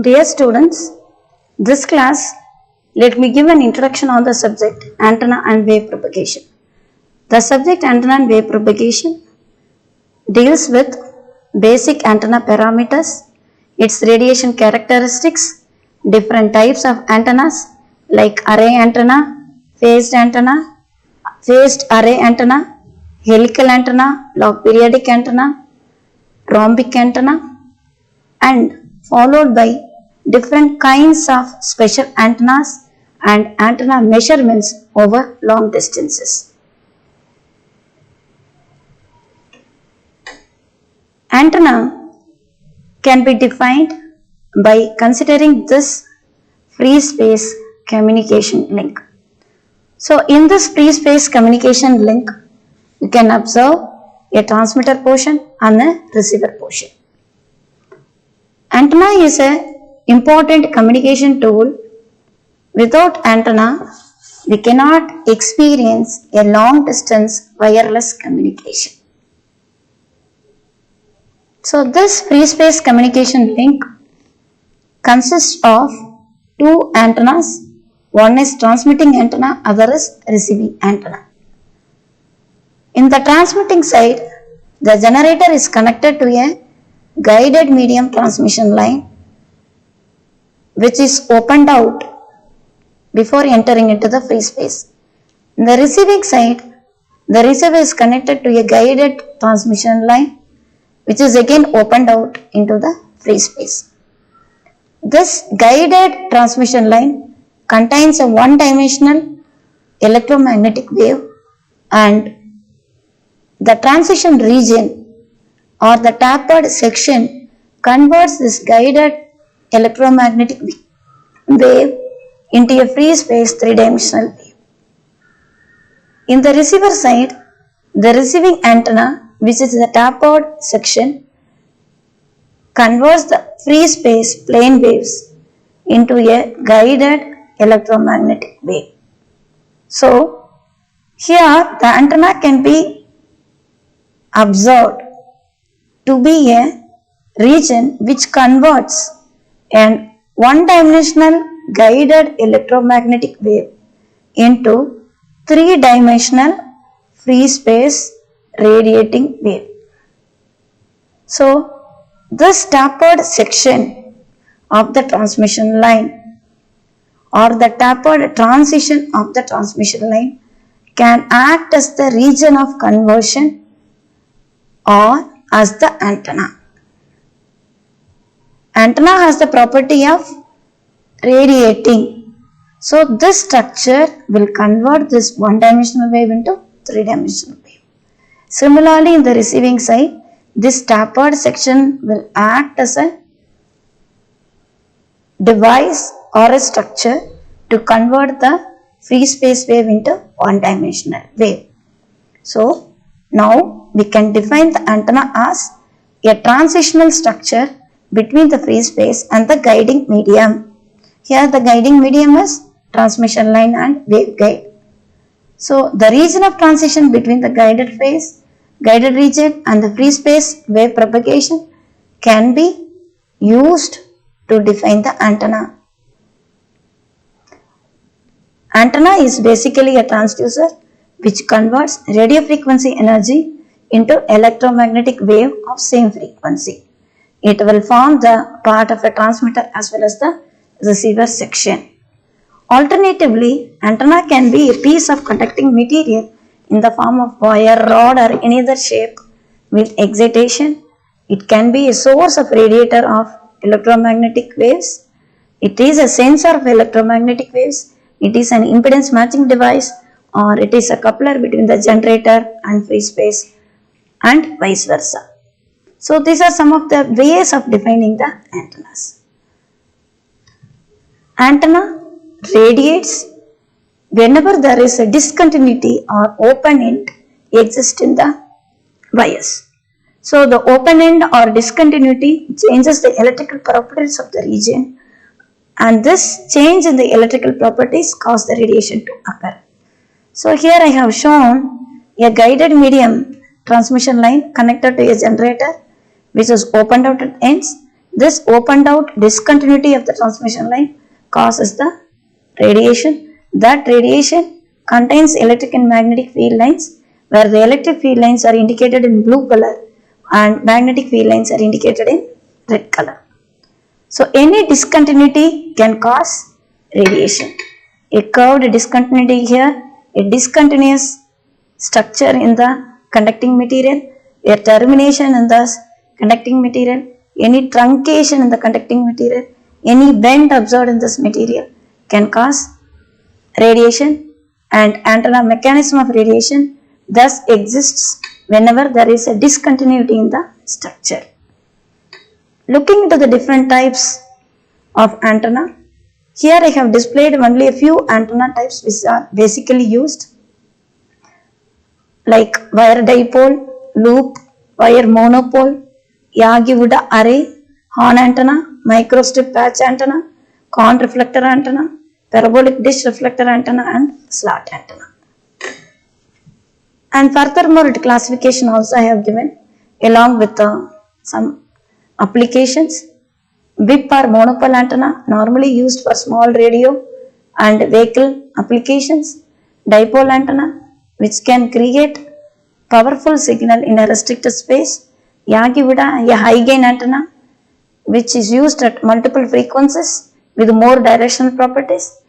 Dear students, this class, let me give an introduction on the subject antenna and wave propagation. The subject antenna and wave propagation deals with basic antenna parameters, its radiation characteristics, different types of antennas like array antenna, phased array antenna, helical antenna, log periodic antenna, rhombic antenna, and followed by different kinds of special antennas and antenna measurements over long distances. Antenna can be defined by considering this free space communication link. So in this free space communication link, you can observe a transmitter portion and a receiver portion. Antenna is an important communication tool. Without antenna, we cannot experience a long distance wireless communication. So this free space communication link consists of two antennas. One is transmitting antenna, other is receiving antenna. In the transmitting side, the generator is connected to a guided medium transmission line which is opened out before entering into the free space. In the receiving side, the receiver is connected to a guided transmission line which is again opened out into the free space. This guided transmission line contains a one-dimensional electromagnetic wave, and the transition region or the tapered section converts this guided electromagnetic wave into a free space three-dimensional wave. In the receiver side, the receiving antenna, which is the tapered section, converts the free space plane waves into a guided electromagnetic wave. So, here the antenna can be observed to be a region which converts an one-dimensional guided electromagnetic wave into three-dimensional free space radiating wave. So, this tapered section of the transmission line or the tapered transition of the transmission line can act as the region of conversion or as the antenna. Antenna has the property of radiating. So this structure will convert this one-dimensional wave into three-dimensional wave. Similarly, in the receiving side, this tapered section will act as a device or a structure to convert the free space wave into one-dimensional wave. So now we can define the antenna as a transitional structure between the free space and the guiding medium. Here the guiding medium is transmission line and waveguide. So the region of transition between the guided region and the free space wave propagation can be used to define the antenna. Antenna is basically a transducer which converts radio frequency energy into electromagnetic wave of same frequency. It will form the part of a transmitter as well as the receiver section. Alternatively, antenna can be a piece of conducting material in the form of wire, rod or any other shape with excitation. It can be a source of radiator of electromagnetic waves. It is a sensor of electromagnetic waves. It is an impedance matching device, or it is a coupler between the generator and free space and vice versa. So these are some of the ways of defining the antennas. Antenna radiates whenever there is a discontinuity or open end exists in the wires. So the open end or discontinuity changes the electrical properties of the region, and this change in the electrical properties cause the radiation to occur. So here I have shown a guided medium transmission line connected to a generator which is opened out at ends. This opened out discontinuity of the transmission line causes the radiation. That radiation contains electric and magnetic field lines, where the electric field lines are indicated in blue color and magnetic field lines are indicated in red color. So any discontinuity can cause radiation. A curved discontinuity here, a discontinuous structure in the conducting material, a termination in the conducting material, any truncation in the conducting material, any bend observed in this material can cause radiation, and antenna mechanism of radiation thus exists whenever there is a discontinuity in the structure. Looking into the different types of antenna, here I have displayed only a few antenna types which are basically used, like wire dipole, loop, wire monopole, Yagi-Uda array, horn antenna, microstrip patch antenna, cone reflector antenna, parabolic dish reflector antenna, and slot antenna. And furthermore, classification also I have given along with some applications. BIP or monopole antenna, normally used for small radio and vehicle applications. Dipole antenna, which can create powerful signal in a restricted space. Yagi-Uda, a high gain antenna, which is used at multiple frequencies with more directional properties.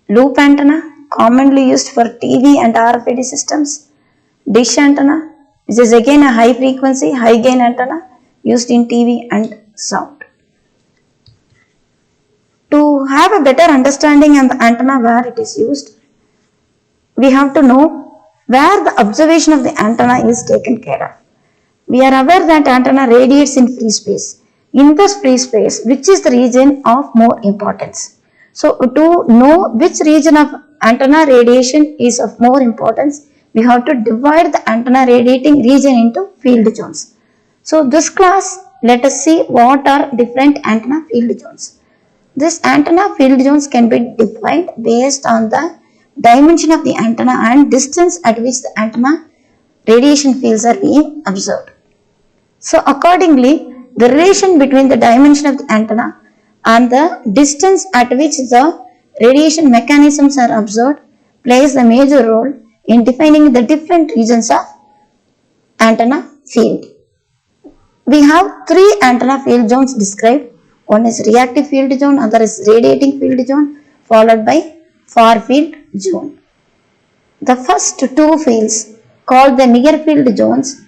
Loop antenna, commonly used for TV and RFID systems. Dish antenna, which is again a high frequency, high gain antenna used in TV and sound. To have a better understanding of the antenna where it is used, we have to know where the observation of the antenna is taken care of. We are aware that antenna radiates in free space. In this free space, which is the region of more importance? So, to know which region of antenna radiation is of more importance, we have to divide the antenna radiating region into field zones. So, this class, let us see what are different antenna field zones. This antenna field zones can be defined based on the dimension of the antenna and distance at which the antenna radiation fields are being observed. So, accordingly, the relation between the dimension of the antenna and the distance at which the radiation mechanisms are observed plays a major role in defining the different regions of antenna field. We have three antenna field zones described. One is reactive field zone, other is radiating field zone, followed by far field zone. The first two fields, called the near field zones,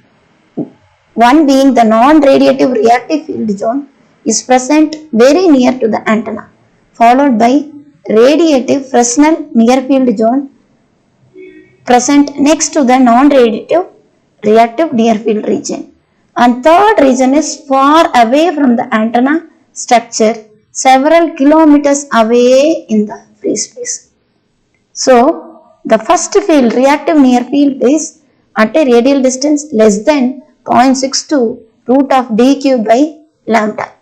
one being the non-radiative reactive field zone, is present very near to the antenna, followed by radiative Fresnel near field zone present next to the non-radiative reactive near field region. And third region is far away from the antenna structure, several kilometers away in the free space. So, the first field, reactive near field, is at a radial distance less than 0.62 root of d cube by lambda.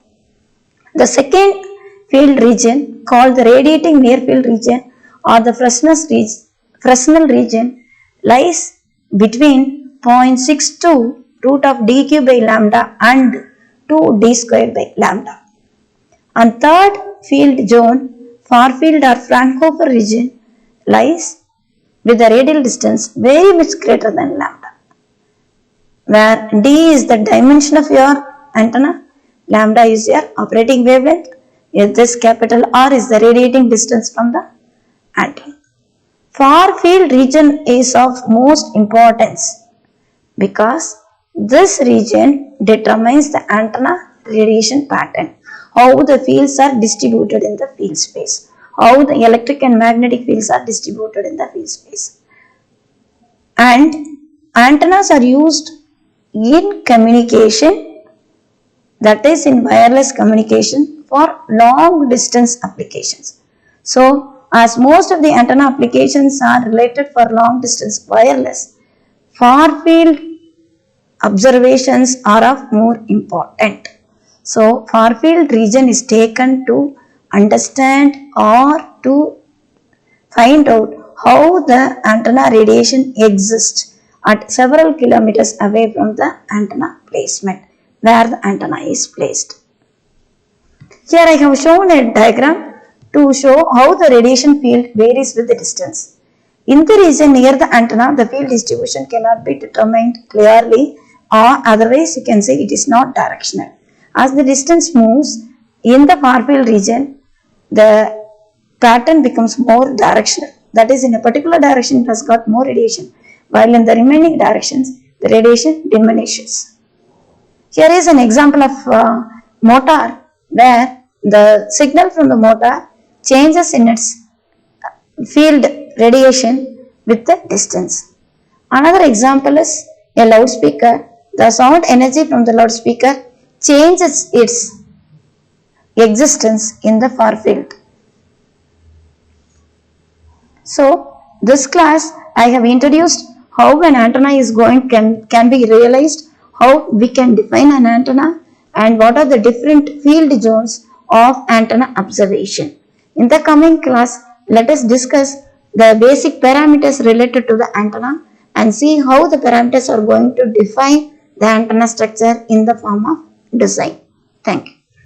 The second field region, called the radiating near field region or the Fresnel region, lies between 0.62 root of d cube by lambda and 2 d squared by lambda. And third field zone, far field or Fraunhofer region, lies with a radial distance very much greater than lambda, where d is the dimension of your antenna, lambda is your operating wavelength, this capital R is the radiating distance from the antenna. Far field region is of most importance because this region determines the antenna radiation pattern, how the fields are distributed in the field space, how the electric and magnetic fields are distributed in the field space. And antennas are used in communication, that is in wireless communication, for long distance applications. So, as most of the antenna applications are related for long distance wireless, far field observations are of more important. So, far field region is taken to understand or to find out how the antenna radiation exists at several kilometers away from the antenna placement, where the antenna is placed. Here I have shown a diagram to show how the radiation field varies with the distance. In the region near the antenna, the field distribution cannot be determined clearly, or otherwise you can say it is not directional. As the distance moves in the far field region, the pattern becomes more directional. That is, in a particular direction it has got more radiation, while in the remaining directions the radiation diminishes. Here is an example of motor where the signal from the motor changes in its field radiation with the distance. Another example is a loudspeaker. The sound energy from the loudspeaker changes its existence in the far field. So, this class I have introduced how an antenna is can be realized, how we can define an antenna, and what are the different field zones of antenna observation. In the coming class, let us discuss the basic parameters related to the antenna and see how the parameters are going to define the antenna structure in the form of design. Thank you.